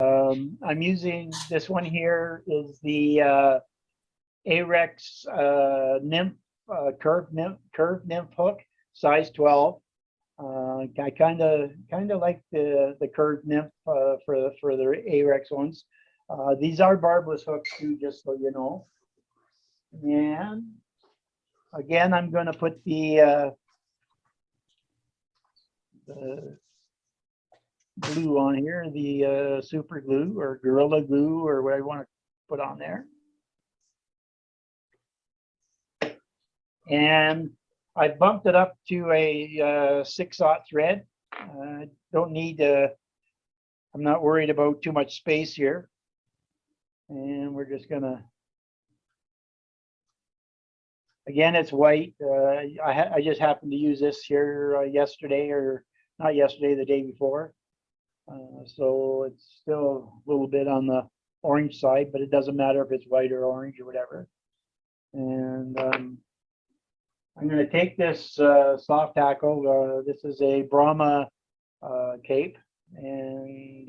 I'm using this one here is the Ahrex nymph curved nymph hook, size 12. I kind of like the curved nymph for the Ahrex ones. These are barbless hooks too, just so you know. And again, I'm going to put the glue on here, the super glue or Gorilla Glue or what I want to put on there. And I bumped it up to a 6/0 thread. Don't need I'm not worried about too much space here. And we're just gonna, again, it's white. I just happened to use this here yesterday, or not yesterday, the day before. So it's still a little bit on the orange side, but it doesn't matter if it's white or orange or whatever. And I'm going to take this soft tackle. This is a Brahma cape, and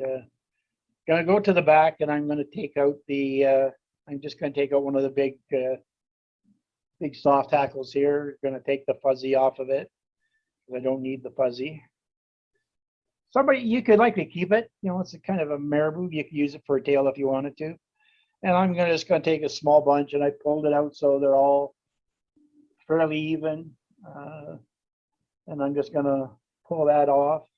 going to go to the back, and I'm going to take out the. I'm just going to take out one of the big soft tackles here. Going to take the fuzzy off of it. I don't need the fuzzy. You could likely keep it. You know, it's a kind of a marabou. You could use it for a tail if you wanted to. And I'm just going to take a small bunch, and I pulled it out so they're all fairly even. And I'm just going to pull that off.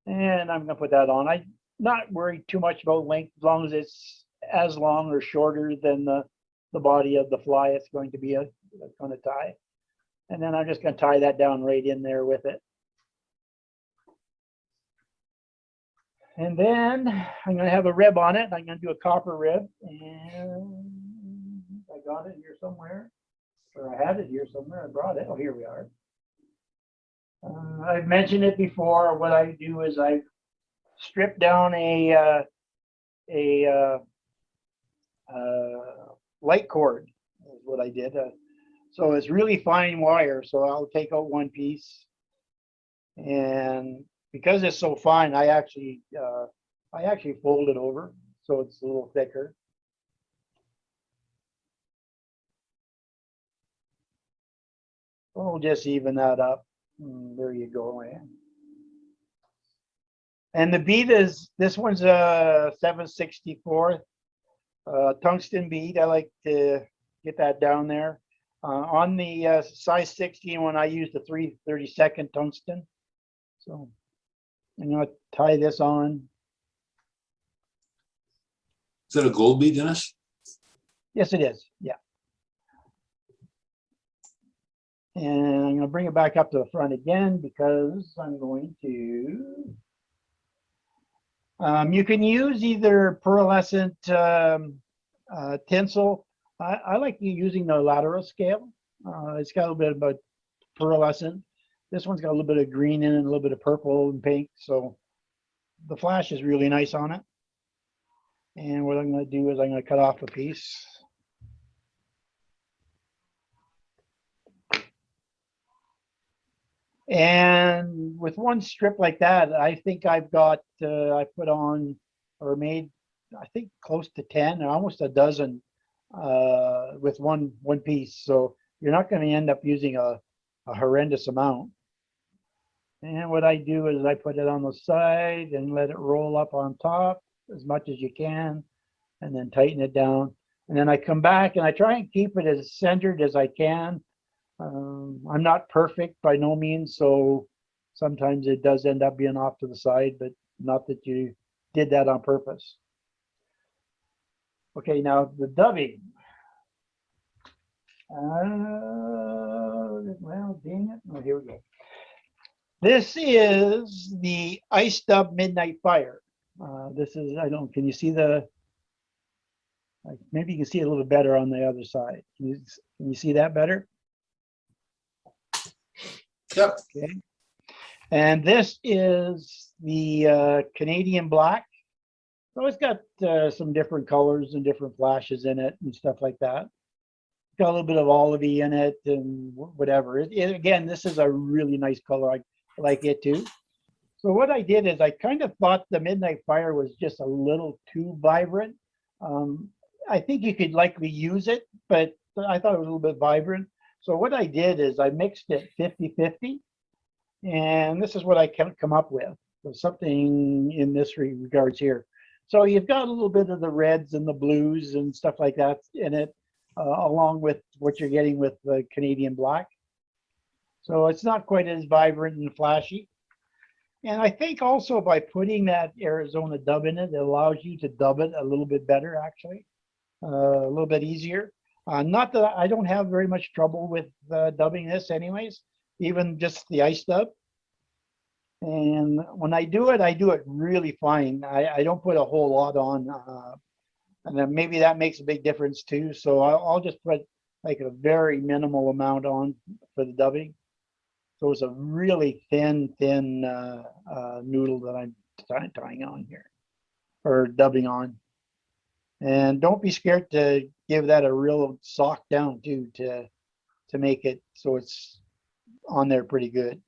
And I'm going to put that on. I'm not worried too much about length, as long as it's as long or shorter than the body of the fly it's going to be going to tie. And then I'm just going to tie that down right in there with it. And then I'm going to have a rib on it. I'm going to do a copper rib. And I got it here somewhere. Or I had it here somewhere. I brought it. Oh, here we are. I've mentioned it before. What I do is I strip down a light cord. Is what I did. So it's really fine wire. So I'll take out one piece, and because it's so fine, I actually fold it over so it's a little thicker. We'll just even that up. There you go, man. And the bead is, this one's a 7/64 tungsten bead. I like to get that down there. On the size 16 one, I used the 3/32 tungsten. So I'm going to tie this on. Is that a gold bead, Dennis? Yes, it is. Yeah. And I'm going to bring it back up to the front again because I'm going to. You can use either pearlescent tinsel. I like using the lateral scale. It's got a little bit of pearlescent. This one's got a little bit of green in it, a little bit of purple and pink. So the flash is really nice on it. And what I'm going to do is I'm going to cut off a piece. And with one strip like that, I think I've got, I put on or made, I think close to 10 or almost a dozen with one piece. So you're not going to end up using a horrendous amount. And what I do is I put it on the side and let it roll up on top as much as you can, and then tighten it down. And then I come back and I try and keep it as centered as I can. I'm not perfect by no means, so sometimes it does end up being off to the side, but not that you did that on purpose. Okay, now the dubbing. Well, dang it. Oh, here we go. This is the Ice Dub Midnight Fire. This is, can you see maybe you can see it a little better on the other side. Can you see that better? Yep. Okay. And this is the Canadian Black. So it's got some different colors and different flashes in it and stuff like that. Got a little bit of olivey in it and whatever. Again, this is a really nice color. I like it too. So what I did is I kind of thought the Midnight Fire was just a little too vibrant. Um, I think you could likely use it, but I thought it was a little bit vibrant. So what I did is I mixed it 50-50, and this is what I can come up with. So something in this regards here. So you've got a little bit of the reds and the blues and stuff like that in it, along with what you're getting with the Canadian black. So it's not quite as vibrant and flashy. And I think also by putting that Arizona dub in it, it allows you to dub it a little bit better, actually, a little bit easier. Not that I don't have very much trouble with dubbing this anyways, even just the ice dub. And when I do it really fine. I don't put a whole lot on, and then maybe that makes a big difference too. So I'll just put like a very minimal amount on for the dubbing. So it's a really thin noodle that I'm tying on here, or dubbing on. And don't be scared to give that a real sock down too, to make it so it's on there pretty good.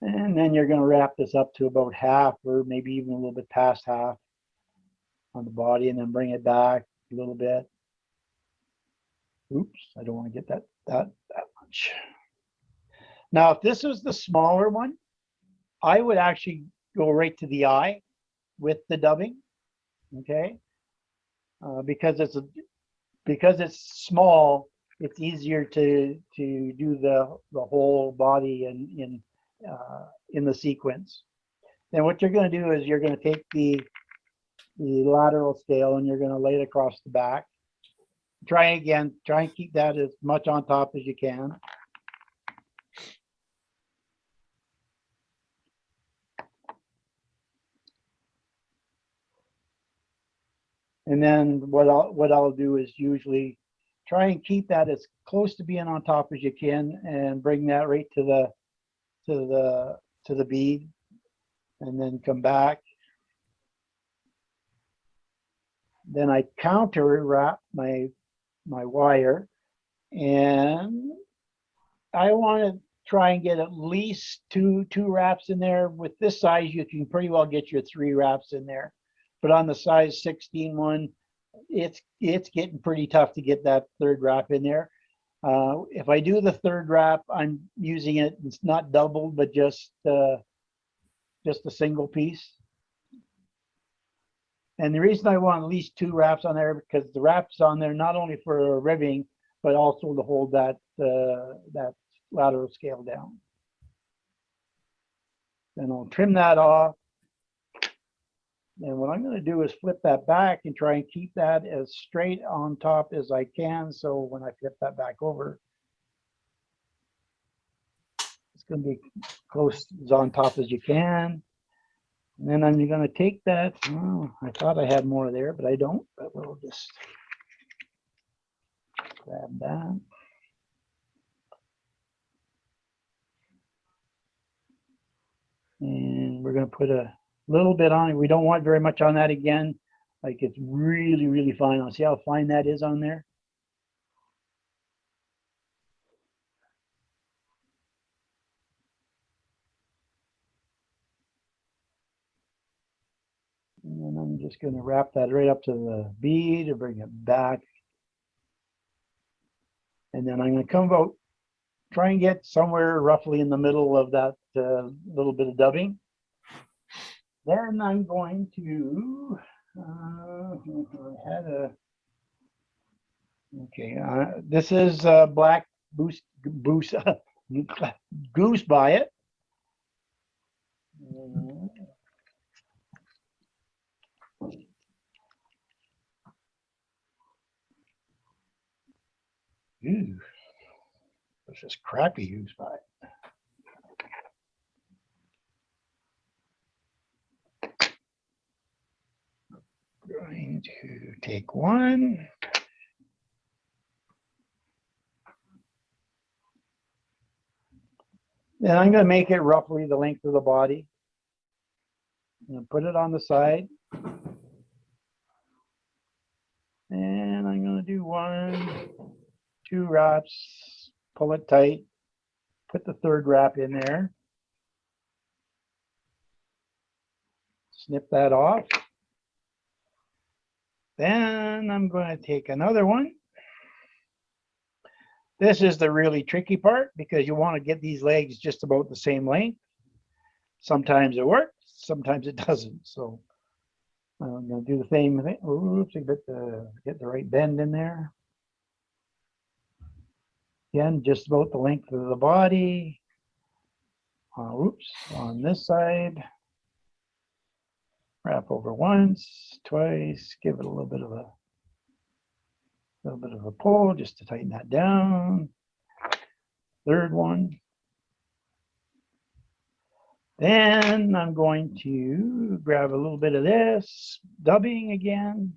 And then you're going to wrap this up to about half, or maybe even a little bit past half on the body, and then bring it back a little bit. Oops, I don't want to get that much. Now, if this was the smaller one, I would actually go right to the eye with the dubbing, okay? Because it's small, it's easier to do the whole body in the sequence. Then what you're going to do is you're going to take the lateral scale and you're going to lay it across the back. Try and keep that as much on top as you can. And then what I'll do is usually try and keep that as close to being on top as you can, and bring that right to the bead, and then come back. Then I counter wrap my wire, and I want to try and get at least two wraps in there. With this size, you can pretty well get your 3 wraps in there. But on the size 16 one, it's getting pretty tough to get that 3rd wrap in there. If I do the 3rd wrap, I'm using it. It's not doubled, but just a single piece. And the reason I want at least 2 wraps on there, because the wraps on there not only for ribbing, but also to hold that lateral scale down. Then I'll trim that off. And what I'm going to do is flip that back and try and keep that as straight on top as I can. So when I flip that back over, it's going to be close as on top as you can. And then I'm going to take that. Oh, I thought I had more there, but I don't. But we'll just grab that. And we're going to put a little bit on it. We don't want very much on that again. Like, it's really, really fine. I'll see how fine that is on there. And then I'm just going to wrap that right up to the bead and bring it back. And then I'm going to come about, try and get somewhere roughly in the middle of that little bit of dubbing. Then I'm going to, I had a, okay, this is Black Goose by it. Ew, this is crappy Goose by it. Going to take one. Then I'm going to make it roughly the length of the body. And put it on the side. 1, 2 wraps, pull it tight, put the third wrap in there. Snip that off. Then I'm going to take another one. This is the really tricky part because you want to get these legs just about the same length. Sometimes it works, sometimes it doesn't. So I'm going to do the same thing. Oops, get the right bend in there. Again, just about the length of the body. Oops, on this side. Wrap over once, twice, give it a little bit of a pull just to tighten that down. Third one. Then I'm going to grab a little bit of this, dubbing again.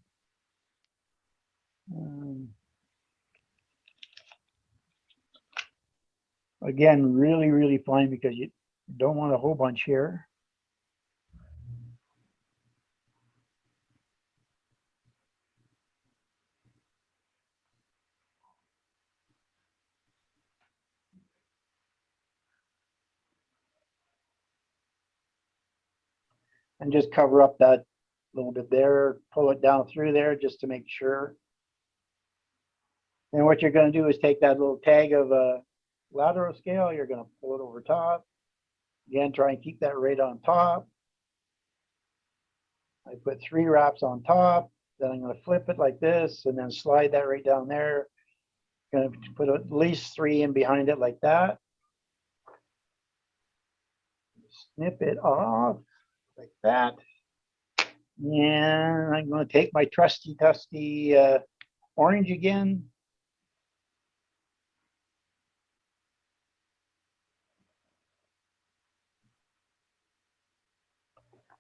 Again, really, really fine because you don't want a whole bunch here. And just cover up that little bit there, pull it down through there just to make sure. And what you're going to do is take that little tag of a lateral scale, you're going to pull it over top. Again, try and keep that right on top. I put 3 wraps on top, then I'm going to flip it like this and then slide that right down there. Going to put at least 3 in behind it like that. Snip it off like that. And I'm going to take my trusty dusty orange again.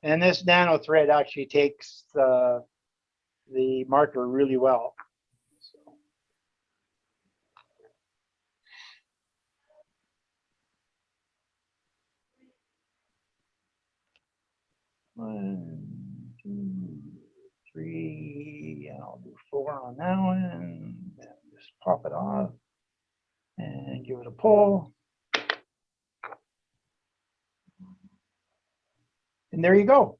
And this nano thread actually takes the marker really well. So. 1, 2, 3, and I'll do 4 on that one. And just pop it off and give it a pull. And there you go.